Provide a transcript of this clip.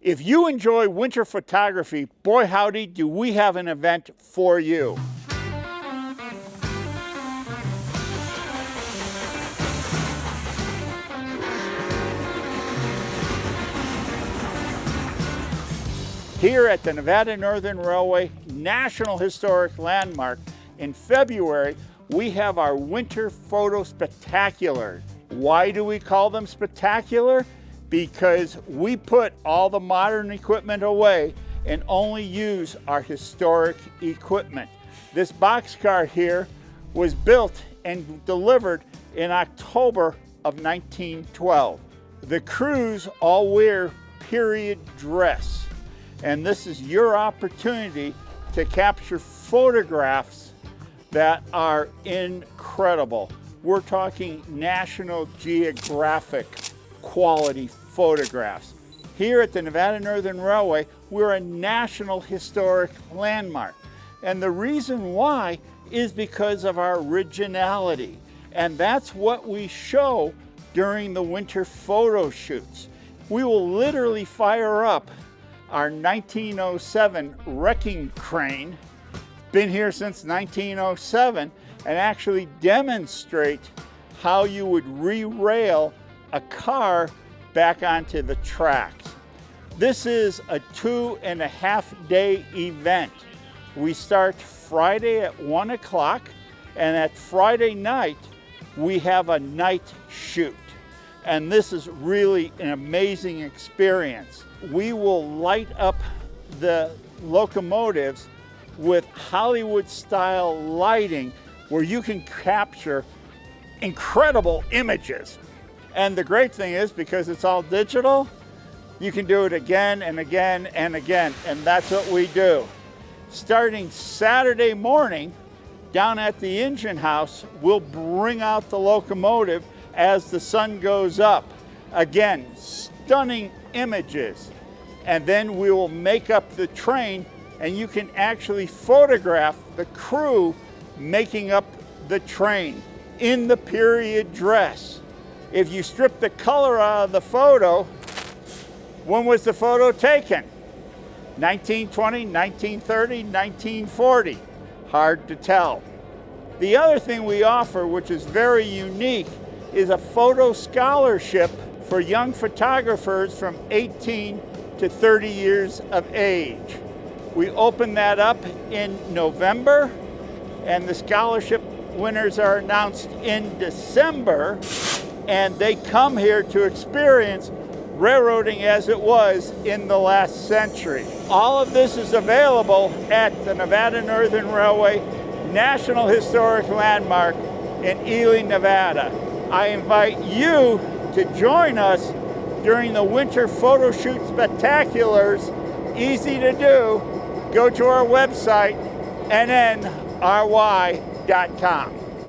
If you enjoy winter photography, boy howdy, do we have an event for you. Here at the Nevada Northern Railway National Historic Landmark, in February, we have our Winter Photo Spectacular. Why do we call them spectacular? Because we put all the modern equipment away and only use our historic equipment. This boxcar here was built and delivered in October of 1912. The crews all wear period dress, and this is your opportunity to capture photographs that are incredible. We're talking National Geographic quality photographs. Here at the Nevada Northern Railway, we're a National Historic Landmark. And the reason why is because of our originality. And that's what we show during the winter photo shoots. We will literally fire up our 1907 wrecking crane, been here since 1907, and actually demonstrate how you would re-rail a car back onto the tracks. This is a 2.5-day event. We start Friday at 1 o'clock, and at Friday night, we have a night shoot. And this is really an amazing experience. We will light up the locomotives with Hollywood-style lighting where you can capture incredible images. And the great thing is, because it's all digital, you can do it again and again and again, and that's what we do. Starting Saturday morning, down at the engine house, we'll bring out the locomotive as the sun goes up. Again, stunning images. And then we will make up the train, and you can actually photograph the crew making up the train in the period dress. If you strip the color out of the photo, when was the photo taken? 1920, 1930, 1940. Hard to tell. The other thing we offer, which is very unique, is a photo scholarship for young photographers from 18 to 30 years of age. We open that up in November, and the scholarship winners are announced in December, and they come here to experience railroading as it was in the last century. All of this is available at the Nevada Northern Railway National Historic Landmark in Ely, Nevada. I invite you to join us during the Winter Photo Shoot Spectaculars. Easy to do. Go to our website, nnry.com.